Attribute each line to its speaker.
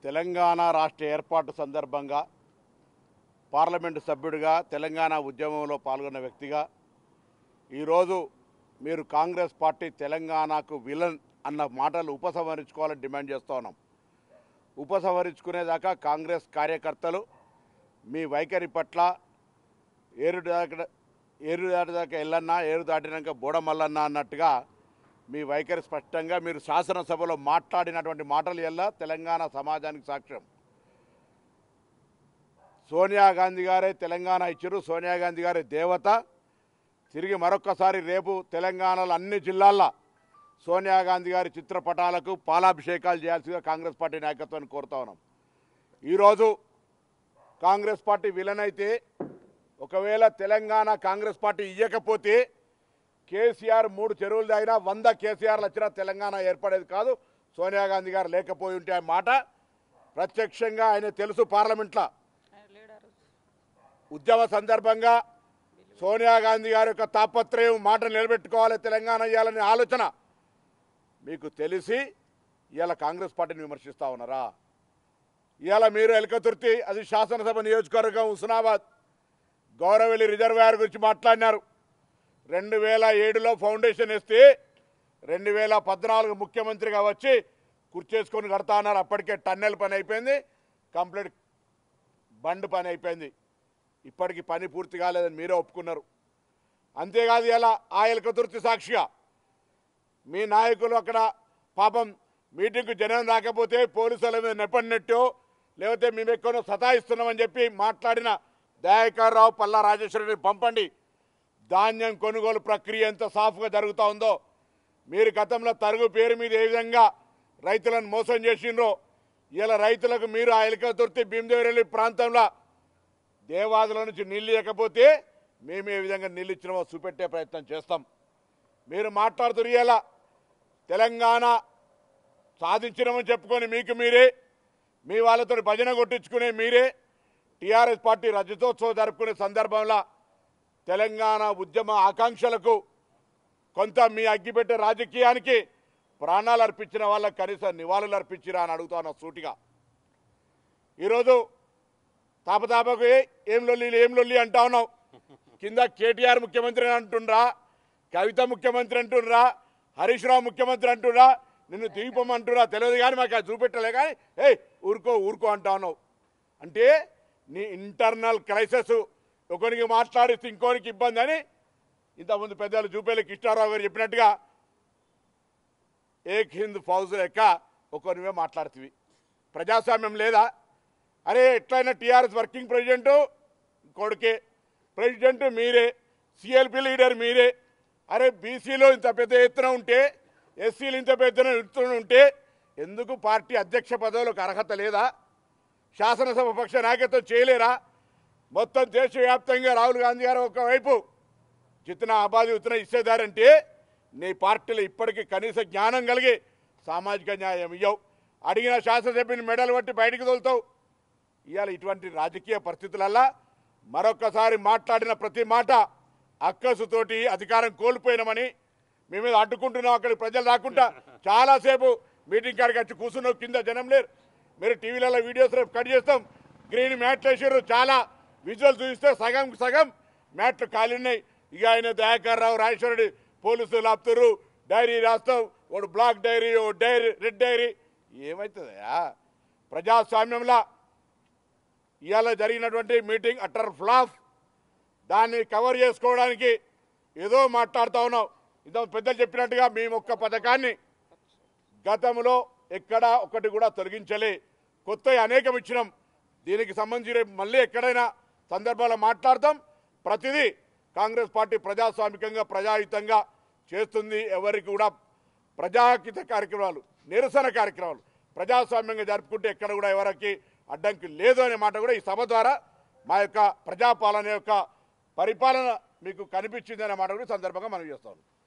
Speaker 1: తెలంగాణ రాష్ట్ర ఏర్పాటు సందర్భంగా పార్లమెంటు సభ్యుడిగా తెలంగాణ ఉద్యమంలో పాల్గొన్న వ్యక్తిగా ఈరోజు మీరు కాంగ్రెస్ పార్టీ తెలంగాణకు విలన్ అన్న మాటలు ఉపసంహరించుకోవాలని డిమాండ్ చేస్తూ ఉన్నాం. ఉపసంహరించుకునేదాకా కాంగ్రెస్ కార్యకర్తలు మీ వైఖరి పట్ల ఏరు దాటిదాకా ఎల్లన్నా ఏరు దాటినాక బోడమల్లన్నా అన్నట్టుగా మీ వైఖరి స్పష్టంగా మీరు శాసనసభలో మాట్లాడినటువంటి మాటలు ఎల్లా తెలంగాణ సమాజానికి సాక్ష్యం. సోనియా గాంధీ గారే తెలంగాణ ఇచ్చారు, సోనియా గాంధీ గారే దేవత. తిరిగి మరొక్కసారి రేపు తెలంగాణలో అన్ని జిల్లాల్లో సోనియా గాంధీ గారి చిత్రపటాలకు పాలాభిషేకాలు చేయాల్సిగా కాంగ్రెస్ పార్టీ నాయకత్వాన్ని కోరుతా ఉన్నాం. ఈరోజు కాంగ్రెస్ పార్టీ విలన్ అయితే ఒకవేళ తెలంగాణ కాంగ్రెస్ పార్టీ ఇవ్వకపోతే కేసీఆర్ 3 చెరువులు దాగినా 100 కేసీఆర్లు వచ్చినా తెలంగాణ ఏర్పడేది కాదు. సోనియా గాంధీ గారు లేకపోయి ఉంటే ఆ మాట ప్రత్యక్షంగా ఆయన తెలుసు. పార్లమెంట్లో ఉద్యమ సందర్భంగా సోనియా గాంధీ గారి యొక్క తాపత్రయం మాట నిలబెట్టుకోవాలి, తెలంగాణ ఇవ్వాలనే ఆలోచన మీకు తెలిసి ఇవాళ కాంగ్రెస్ పార్టీని విమర్శిస్తూ ఉన్నారా? ఇవాళ మీరు ఎలకతుర్తి, అది శాసనసభ నియోజకవర్గం హుస్నాబాద్ గౌరవెల్లి రిజర్వాయర్ గురించి మాట్లాడినారు. 2007లో ఫౌండేషన్ వేస్తే 2014 ముఖ్యమంత్రిగా వచ్చి కుర్చేసుకొని కడతా అన్నారు. అప్పటికే టన్నెల్ పని అయిపోయింది, కంప్లీట్ బండ్ పని అయిపోయింది. ఇప్పటికి పని పూర్తి కాలేదని మీరే ఒప్పుకున్నారు. అంతేకాదు ఇలా ఆ ఎలకతుర్తి సాక్షిగా మీ నాయకులు అక్కడ పాపం మీటింగ్కు జనం రాకపోతే పోలీసుల మీద నెపన్నట్టు లేకపోతే మేము ఎక్కువ సతాయిస్తున్నామని చెప్పి మాట్లాడిన దయాకర్ రావు, పల్లా రాజేశ్వరరెడ్డిని పంపండి. ధాన్యం కొనుగోలు ప్రక్రియ ఎంత సాఫ్గా జరుగుతూ ఉందో, మీరు గతంలో తరుగు పేరు మీద ఏ విధంగా రైతులను మోసం చేసిండ్రో ఇలా రైతులకు మీరు ఆ ఎలకతుర్తి భీమదేవరల్లి ప్రాంతంలో దేవాదుల నుంచి నీళ్ళు ఇవ్వకపోతే మేము ఏ విధంగా నీళ్ళు ఇచ్చినామో చూపెట్టే ప్రయత్నం చేస్తాం. మీరు మాట్లాడుతూ ఇలా తెలంగాణ సాధించినామని చెప్పుకొని మీకు మీరే మీ వాళ్ళతో భజన కొట్టించుకునే మీరే టీఆర్ఎస్ పార్టీ రజతోత్సవం జరుపుకునే సందర్భంలో తెలంగాణ ఉద్యమ ఆకాంక్షలకు కొంత మీ అగ్గిపెట్టే రాజకీయానికి ప్రాణాలు అర్పించిన వాళ్ళకి కనీసం నివాళులు అర్పించిరా అని అడుగుతాను సూటిగా. ఈరోజు తాపతాపకు ఏం లొల్లి అంటా ఉన్నావు. కింద కేటీఆర్ ముఖ్యమంత్రి అంటుండ్రా, కవిత ముఖ్యమంత్రి అంటుండ్రా, హరీష్ రావు ముఖ్యమంత్రి అంటుండ్రా, నిన్ను దిగిపోమంటురా తెలియదు కానీ మాకు అది చూపెట్టలే కానీ ఊరుకో అంటా ఉన్నావు. అంటే నీ ఇంటర్నల్ క్రైసిస్ ఒకరికి మాట్లాడిస్తే ఇంకోరికి ఇబ్బంది అని ఇంతకుముందు పెద్దలు జూపేలి కృష్ణారావు గారు చెప్పినట్టుగా ఏక్ హింద్ ఫౌజ్ లెక్క ఒకరివే మాట్లాడుతుంది. ప్రజాస్వామ్యం లేదా? అరే ఎట్లయినా టీఆర్ఎస్ వర్కింగ్ ప్రెసిడెంట్ కొడుకే, ప్రెసిడెంట్ మీరే, సిఎల్పి లీడర్ మీరే. అరే బీసీలో ఇంత పెద్ద ఎత్తున ఉంటే, ఎస్సీలు ఇంత పెద్ద ఎత్తున ఉంటే ఎందుకు పార్టీ అధ్యక్ష పదవులకు అర్హత లేదా? శాసనసభ పక్ష నాయకత్వం చేయలేరా? మొత్తం దేశవ్యాప్తంగా రాహుల్ గాంధీ గారు ఒకవైపు జితనా ఆబాదీ ఉత్తన ఇచ్చేదారంటే నీ పార్టీలో ఇప్పటికీ కనీస జ్ఞానం కలిగి సామాజిక న్యాయం ఇవ్వవు. అడిగిన శాసనసభ్యుని మెడలు పట్టి బయటికి తోలుతావు. ఇవాళ ఇటువంటి రాజకీయ పరిస్థితులల్లా మరొక్కసారి మాట్లాడిన ప్రతి మాట అక్కసుతోటి అధికారం కోల్పోయినామని మీ మీద అడ్డుకుంటున్నాం. అక్కడికి ప్రజలు రాకుండా చాలాసేపు మీటింగ్ కాడికి వచ్చి కూర్చున్నావు, కింద జనం లేరు. మీరు టీవీలలో వీడియోస్ రేపు కట్ చేస్తాం. గ్రీన్ మ్యాట్లు వేసారు, చాలా విజువల్ చూపిస్తే సగం మ్యాట్లు ఖాళీ ఉన్నాయి. ఇక ఆయన దయాకర్ రావు, రాజేశ్వరరెడ్డి పోలీసులు ఆపుతారు, డైరీ రాస్తావు, వాడు బ్లాక్ డైరీ, ఓ డైరీ రెడ్ డైరీ. ఏమవుతుందయా? ప్రజాస్వామ్యంలో ఇవాళ జరిగినటువంటి మీటింగ్ అటర్ ఫ్లాప్. దాన్ని కవర్ చేసుకోవడానికి ఏదో మాట్లాడుతూ ఉన్నాం. ఇంత పెద్దలు చెప్పినట్టుగా మేము ఒక్క పథకాన్ని గతంలో ఎక్కడా ఒకటి కూడా తొలగించలే, కొత్త అనేకం ఇచ్చినాం. దీనికి సంబంధించి రేపు మళ్ళీ ఎక్కడైనా సందర్భాల్లో మాట్లాడతాం. ప్రతిదీ కాంగ్రెస్ పార్టీ ప్రజాస్వామికంగా ప్రజాహితంగా చేస్తుంది. ఎవరికి కూడా ప్రజాహిత కార్యక్రమాలు, నిరసన కార్యక్రమాలు ప్రజాస్వామ్యంగా జరుపుకుంటే ఎక్కడ కూడా ఎవరికి అడ్డంకి లేదు అనే మాట కూడా ఈ సభ ద్వారా మా యొక్క ప్రజాపాలన యొక్క పరిపాలన మీకు కనిపించింది అనే మాట కూడా సందర్భంగా మనం చేస్తాం.